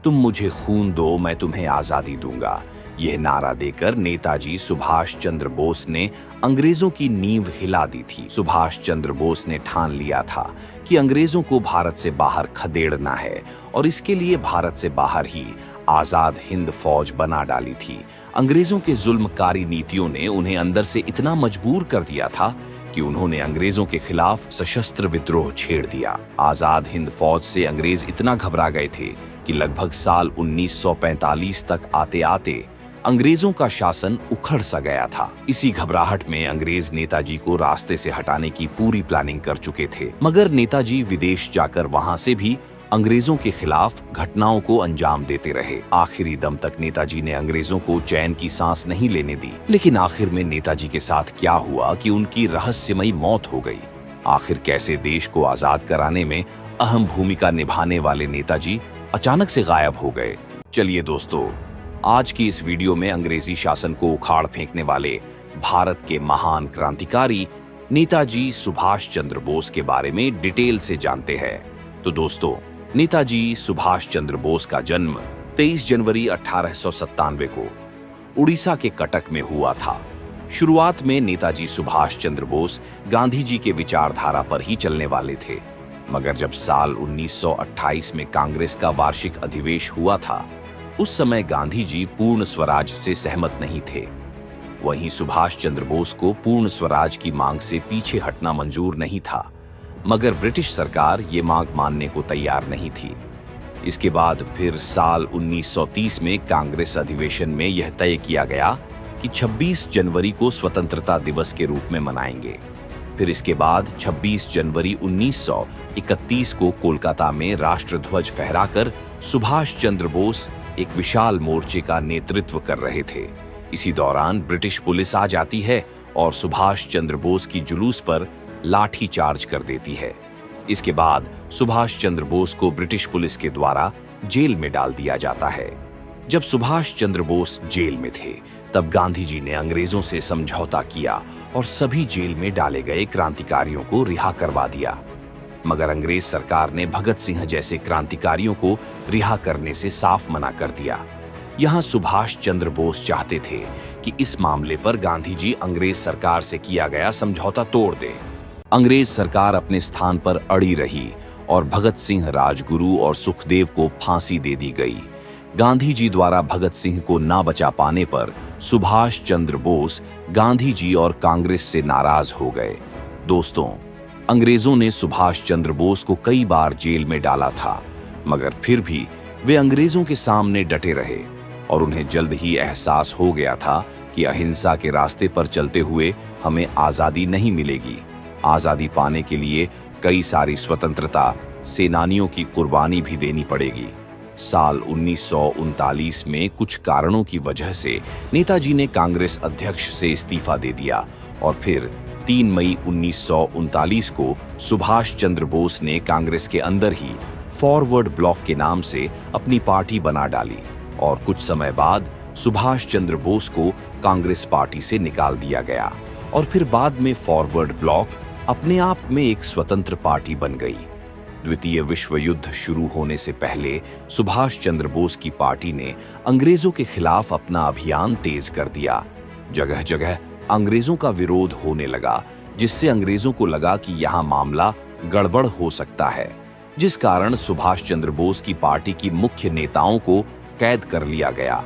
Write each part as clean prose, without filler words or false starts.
तुम मुझे खून दो, मैं तुम्हें आजादी दूंगा। यह नारा देकर नेताजी सुभाष चंद्र बोस ने अंग्रेजों की नींव हिला दी थी। सुभाष चंद्र बोस ने ठान लिया था कि अंग्रेजों को भारत से बाहर खदेड़ना है और इसके लिए भारत से बाहर ही आजाद हिंद फौज बना डाली थी। अंग्रेजों के जुल्मकारी नीतियों ने उन्हें अंदर से इतना मजबूर कर दिया था कि उन्होंने अंग्रेजों के खिलाफ सशस्त्र विद्रोह छेड़ दिया। आजाद हिंद फौज से अंग्रेज इतना घबरा गए थे कि लगभग साल 1945 तक आते आते अंग्रेजों का शासन उखड़ सा गया था। इसी घबराहट में अंग्रेज नेताजी को रास्ते से हटाने की पूरी प्लानिंग कर चुके थे, मगर नेताजी विदेश जाकर वहां से भी अंग्रेजों के खिलाफ घटनाओं को अंजाम देते रहे। आखिरी दम तक नेताजी ने अंग्रेजों को चैन की सांस नहीं लेने दी। लेकिन आखिर में नेताजी के साथ क्या हुआ कि उनकी रहस्यमयी मौत हो गई। आखिर कैसे देश को आजाद कराने में अहम भूमिका निभाने वाले नेताजी अचानक से गायब हो गए। चलिए दोस्तों, आज की इस वीडियो में अंग्रेजी शासन को उखाड़ फेंकने वाले भारत के महान क्रांतिकारी नेताजी सुभाष चंद्र बोस के बारे में डिटेल से जानते हैं। तो दोस्तों, नेताजी सुभाष चंद्र बोस का जन्म 23 जनवरी 1897 को उड़ीसा के कटक में हुआ था। शुरुआत में नेताजी सुभाष चंद्र बोस गांधी जी के विचारधारा पर ही चलने वाले थे, मगर जब साल 1928 में कांग्रेस का वार्षिक अधिवेशन हुआ था, उस समय गांधी जी पूर्ण स्वराज से सहमत नहीं थे। वहीं सुभाष चंद्र बोस को पूर्ण स्वराज की मांग से पीछे हटना मंजूर नहीं था, मगर ब्रिटिश सरकार ये मांग मानने को तैयार नहीं थी। इसके बाद फिर साल 1930 में कांग्रेस अधिवेशन में यह तय किया गया कि 26 जनवरी को स्वतंत्रता दिवस के रूप में मनाएंगे। फिर इसके बाद 26 जनवरी 1931 को कोलकाता में राष्ट्रध्वज फहराकर सुभाष चंद्र बोस एक विशाल मोर्चे का नेतृत्व कर रहे थे। इसी दौरान ब्रिटिश पुलिस आ जाती है और सुभाष चंद्र बोस की जुलूस पर लाठी चार्ज कर देती है। इसके बाद सुभाष चंद्र बोस को ब्रिटिश पुलिस के द्वारा जेल में डाल दिया जाता है। जब सुभाष चंद्र बोस जेल में थे, तब गांधी जी ने अंग्रेजों से समझौता किया और सभी जेल में डाले गए क्रांतिकारियों को रिहा करवा दिया। मगर अंग्रेज सरकार ने भगत सिंह जैसे क्रांतिकारियों को रिहा करने से साफ मना कर दिया। यहाँ सुभाष चंद्र बोस चाहते थे कि इस मामले पर गांधी जी अंग्रेज सरकार से किया गया समझौता तोड़ दे। अंग्रेज सरकार अपने स्थान पर अड़ी रही और भगत सिंह, राजगुरु और सुखदेव को फांसी दे दी गई। गांधी जी द्वारा भगत सिंह को ना बचा पाने पर सुभाष चंद्र बोस गांधी जी और कांग्रेस से नाराज हो गए। दोस्तों, अंग्रेजों ने सुभाष चंद्र बोस को कई बार जेल में डाला था, मगर फिर भी वे अंग्रेजों के सामने डटे रहे और उन्हें जल्द ही एहसास हो गया था कि अहिंसा के रास्ते पर चलते हुए हमें आजादी नहीं मिलेगी। आजादी पाने के लिए कई सारी स्वतंत्रता सेनानियों की कुर्बानी भी देनी पड़ेगी। साल 1939 में कुछ कारणों की वजह से नेताजी ने कांग्रेस अध्यक्ष से इस्तीफा दे दिया और फिर 3 मई 1939 को सुभाष चंद्र बोस ने कांग्रेस के अंदर ही फॉरवर्ड ब्लॉक के नाम से अपनी पार्टी बना डाली और कुछ समय बाद सुभाष चंद्र बोस को कांग्रेस पार्टी से निकाल दिया गया और फिर बाद में फॉरवर्ड ब्लॉक अपने आप में एक स्वतंत्र पार्टी बन गई। द्वितीय विश्व युद्ध शुरू होने से पहले सुभाष चंद्र बोस की पार्टी ने अंग्रेजों के खिलाफ अपना अभियान तेज कर दिया। जगह जगह अंग्रेजों का विरोध होने लगा, जिससे अंग्रेजों को लगा कि यहाँ मामला गड़बड़ हो सकता है, जिस कारण सुभाष चंद्र बोस की पार्टी की मुख्य नेताओं को कैद कर लिया गया।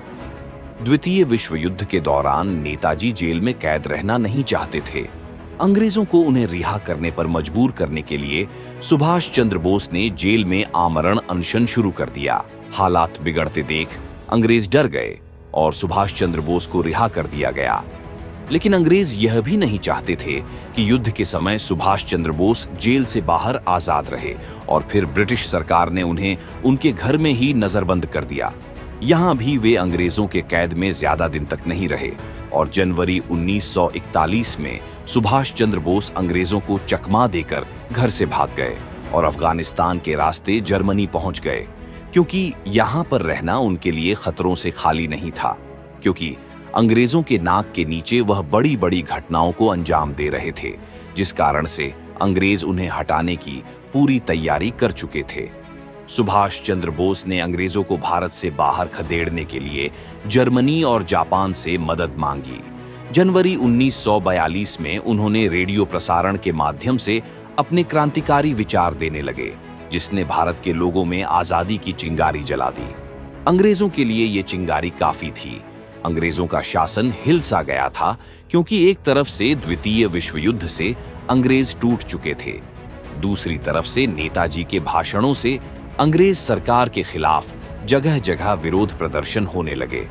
द्वितीय विश्व युद्ध के दौरान नेताजी जेल में कैद रहना नहीं चाहते थे। अंग्रेजों को उन्हें रिहा करने पर मजबूर करने के लिए सुभाष चंद्र बोस ने जेल में आमरण अनशन शुरू कर दिया। हालात बिगड़ते देख अंग्रेज डर गए और सुभाष चंद्र बोस को रिहा कर दिया गया। लेकिन अंग्रेज यह भी नहीं चाहते थे कि युद्ध के समय सुभाष चंद्र बोस जेल से बाहर आजाद रहे और फिर ब्रिटिश सरकार ने उन्हें उनके घर में ही नजरबंद कर दिया। यहाँ भी वे अंग्रेजों के कैद में ज्यादा दिन तक नहीं रहे और जनवरी 1941 में सुभाष चंद्र बोस अंग्रेजों को चकमा देकर घर से भाग गए और अफगानिस्तान के रास्ते जर्मनी पहुंच गए, क्योंकि यहाँ पर रहना उनके लिए खतरों से खाली नहीं था, क्योंकि अंग्रेजों के नाक के नीचे वह बड़ी बड़ी घटनाओं को अंजाम दे रहे थे, जिस कारण से अंग्रेज उन्हें हटाने की पूरी तैयारी कर चुके थे। सुभाष चंद्र बोस ने अंग्रेजों को भारत से बाहर खदेड़ने के लिए जर्मनी और जापान से मदद मांगी। जनवरी 1942 में उन्होंने रेडियो प्रसारण के माध्यम से अपने क्रांतिकारी विचार देने लगे, जिसने भारत के लोगों में आजादी की चिंगारी जला दी। अंग्रेजों के लिए ये चिंगारी काफी थी। अंग्रेजों का शासन हिल सा गया था, क्योंकि एक तरफ से द्वितीय विश्व युद्ध से अंग्रेज टूट चुके थे, दूसरी तरफ से नेताजी के भाषणों से अंग्रेज सरकार के खिलाफ जगह जगह विरोध प्रदर्शन होने लगे।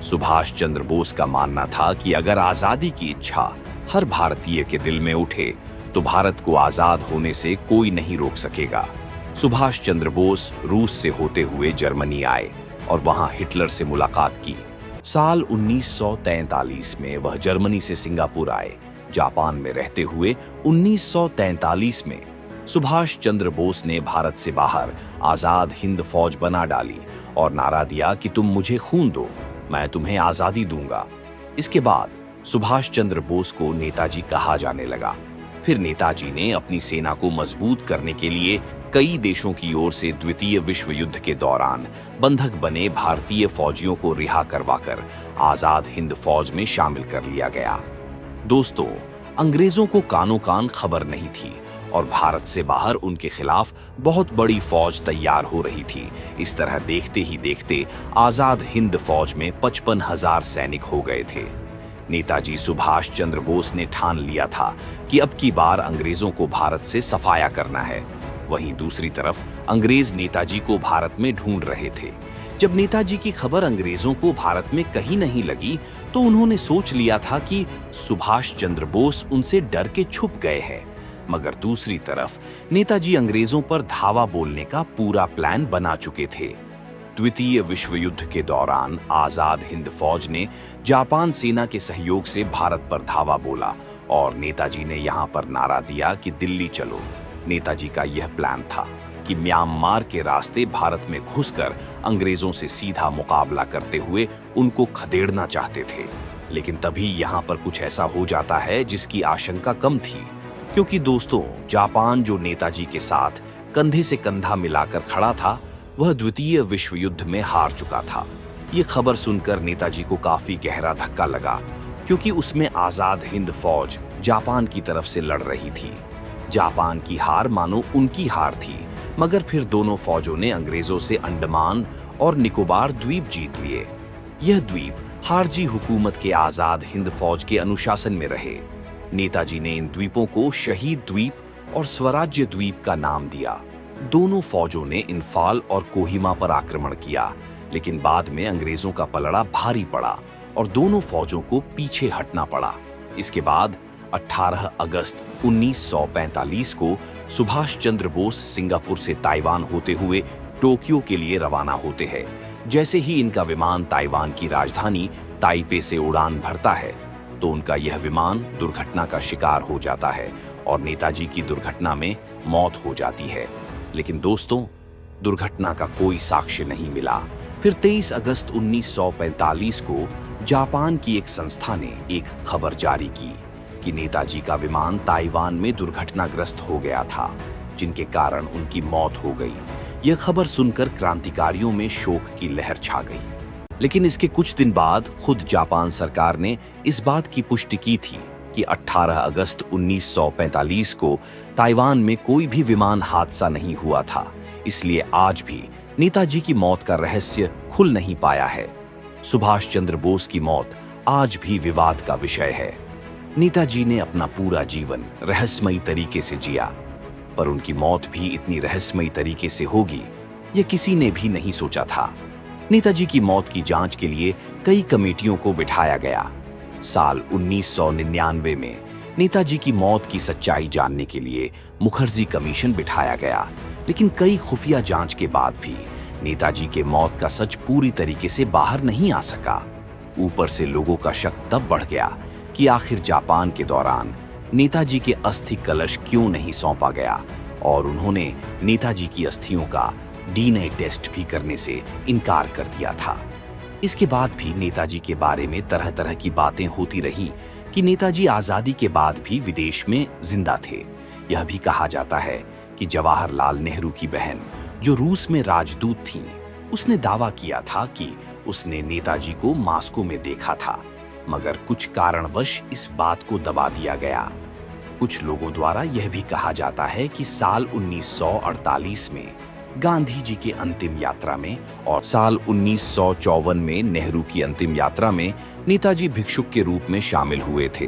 सुभाष चंद्र बोस का मानना था कि अगर आजादी की इच्छा हर भारतीय के दिल में उठे तो भारत को आजाद होने से कोई नहीं रोक सकेगा। सुभाष चंद्र बोस रूस से होते हुए जर्मनी आए और वहां हिटलर से मुलाकात की। साल 1943 में वह जर्मनी से सिंगापुर आए। जापान में रहते हुए 1943 में सुभाष चंद्र बोस ने भारत से बाहर आजाद हिंद फौज बना डाली और नारा दिया कि तुम मुझे खून दो, मैं तुम्हें आजादी दूंगा। इसके बाद सुभाष चंद्र बोस को नेताजी कहा जाने लगा। फिर नेताजी ने अपनी सेना को मजबूत करने के लिए कई देशों की ओर से द्वितीय विश्व युद्ध के दौरान बंधक बने भारतीय फौजियों को रिहा करवाकर आजाद हिंद फौज में शामिल कर लिया गया। दोस्तों, अंग्रेजों को कानो कान खबर नहीं थी और भारत से बाहर उनके खिलाफ बहुत बड़ी फौज तैयार हो रही थी। इस तरह देखते ही देखते आजाद हिंद फौज में 55,000 सैनिक हो गए थे। नेताजी सुभाष चंद्र बोस ने ठान लिया था कि अब की बार अंग्रेजों को भारत से सफाया करना है। वहीं दूसरी तरफ अंग्रेज नेताजी को भारत में ढूंढ रहे थे। जब नेताजी की खबर अंग्रेजों को भारत में कहीं नहीं लगी तो उन्होंने सोच लिया था कि सुभाष चंद्र बोस उनसे डर के छुप गए हैं। मगर दूसरी तरफ नेताजी अंग्रेजों पर धावा बोलने का पूरा प्लान बना चुके थे। द्वितीय विश्व युद्ध के दौरान आजाद हिंद फौज ने जापान सेना के सहयोग से भारत पर धावा बोला और नेताजी ने यहां पर नारा दिया कि दिल्ली चलो। नेताजी का यह प्लान था कि म्यांमार के रास्ते भारत में घुसकर अंग्रेजों से सीधा मुकाबला करते हुए उनको खदेड़ना चाहते थे। लेकिन तभी यहां पर कुछ ऐसा हो जाता है जिसकी आशंका कम थी, क्योंकि दोस्तों, जापान जो नेताजी के साथ कंधे से कंधा मिलाकर खड़ा था, वह द्वितीय विश्व युद्ध में हार चुका था। ये खबर सुनकर नेताजी को काफी गहरा धक्का लगा, क्योंकि उसमें आजाद हिंद फौज जापान की तरफ से लड़ रही थी। जापान की हार मानो उनकी हार थी, मगर फिर दोनों फौजों ने अंग्रेजों से अंडमान और निकोबार द्वीप जीत लिए। यह द्वीप खारजी हुकूमत के आजाद हिंद फौज के अनुशासन में रहे। नेताजी ने इन द्वीपों को शहीद द्वीप और स्वराज्य द्वीप का नाम दिया। दोनों फौजों ने इन्फाल और कोहिमा पर आक्रमण किया, लेकिन बाद में अंग्रेजों का पलड़ा भारी पड़ा और दोनों फौजों को पीछे हटना पड़ा। इसके बाद 18 अगस्त 1945 को सुभाष चंद्र बोस सिंगापुर से ताइवान होते हुए टोक्यो के लिए रवाना होते हैं। जैसे ही इनका विमान ताइवान की राजधानी ताइपे से उड़ान भरता है तो उनका यह विमान दुर्घटना का शिकार हो जाता है और नेताजी की दुर्घटना में मौत हो जाती है। लेकिन दोस्तों, दुर्घटना का कोई साक्ष्य नहीं मिला। फिर 23 अगस्त 1945 को जापान की एक संस्था ने एक खबर जारी की कि नेताजी का विमान ताइवान में दुर्घटनाग्रस्त हो गया था, जिनके कारण उनकी मौत हो गई। यह खबर सुनकर क्रांतिकारियों में शोक की लहर छा गई। लेकिन इसके कुछ दिन बाद खुद जापान सरकार ने इस बात की पुष्टि की थी कि 18 अगस्त 1945 को ताइवान में कोई भी विमान हादसा नहीं हुआ था। इसलिए आज भी नेताजी की मौत का रहस्य खुल नहीं पाया है। सुभाष चंद्र बोस की मौत आज भी विवाद का विषय है। नेताजी ने अपना पूरा जीवन रहस्यमयी तरीके से जिया, पर उनकी मौत भी इतनी रहस्यमयी तरीके से होगी, यह किसी ने भी नहीं सोचा था। नेताजी की मौत की जांच के लिए कई कमेटियों को बिठाया गया। साल 1999 में नेताजी की मौत की सच्चाई जानने के लिए मुखर्जी कमीशन बिठाया गया, लेकिन कई खुफिया जांच के बाद भी नेताजी के मौत का सच पूरी तरीके से बाहर नहीं आ सका। ऊपर से लोगों का शक तब बढ़ गया कि आखिर जापान के दौरान नेताजी के अस्थि कलश क्यों नहीं सौंपा गया और उन्होंने नेताजी की अस्थियों का डीएनए टेस्ट भी करने से इनकार कर दिया था। इसके बाद भी नेताजी के बारे में तरह तरह की बातें होती रहीं कि नेताजी आजादी के बाद भी विदेश में जिंदा थे। यह भी कहा जाता है कि जवाहरलाल नेहरू की बहन जो रूस में राजदूत थीं, उसने दावा किया था कि उसने नेताजी को मास्को में देखा था, मगर कुछ कारणवश इस बात को दबा दिया गया। कुछ लोगों द्वारा यह भी कहा जाता है कि साल 1948 में गांधी जी की अंतिम यात्रा में और साल 1954 में नेहरू की अंतिम यात्रा में नेताजी भिक्षुक के रूप में शामिल हुए थे।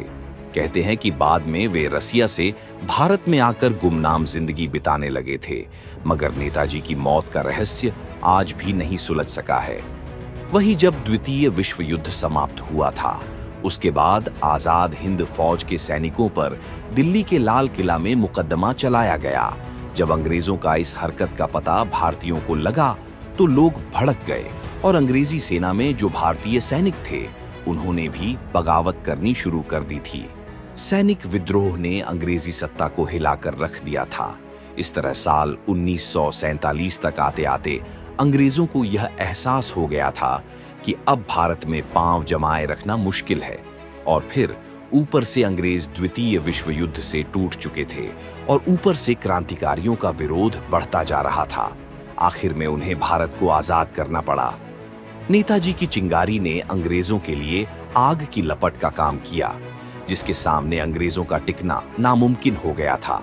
कहते हैं कि बाद में वे रसिया से भारत में आकर गुमनाम जिंदगी बिताने लगे थे, मगर नेताजी की मौत का रहस्य आज भी नहीं सुलझ सका है। वही जब द्वितीय विश्व युद्ध समाप्त हुआ था, उसके बाद आजाद हिंद फौज के सैनिकों पर दिल्ली के लाल किला में मुकदमा चलाया गया। जब अंग्रेजों का इस हरकत का पता भारतीयों को लगा तो लोग भड़क गए और अंग्रेजी सेना में जो भारतीय सैनिक थे, उन्होंने भी बगावत करनी शुरू कर दी थी। सैनिक विद्रोह ने अंग्रेजी सत्ता को हिलाकर रख दिया था। इस तरह साल 1947 तक आते आते अंग्रेजों को यह एहसास हो गया था कि अब भारत में पांव जमाए रखना मुश्किल है, और फिर ऊपर से अंग्रेज द्वितीय विश्व युद्ध से टूट चुके थे और ऊपर से क्रांतिकारियों का विरोध बढ़ता जा रहा था। आखिर में उन्हें भारत को आजाद करना पड़ा। नेताजी की चिंगारी ने अंग्रेजों के लिए आग की लपट का काम किया, जिसके सामने अंग्रेजों का टिकना नामुमकिन हो गया था।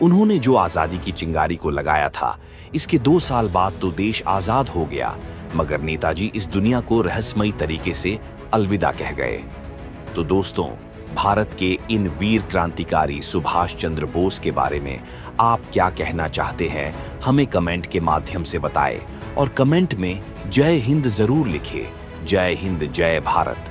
उन्होंने जो आजादी की चिंगारी को लगाया था, इसके 2 साल बाद तो देश आजाद हो गया, मगर नेताजी इस दुनिया को रहस्यमयी तरीके से अलविदा कह गए। तो दोस्तों, भारत के इन वीर क्रांतिकारी सुभाष चंद्र बोस के बारे में आप क्या कहना चाहते हैं, हमें कमेंट के माध्यम से बताएं और कमेंट में जय हिंद जरूर लिखें। जय हिंद, जय भारत।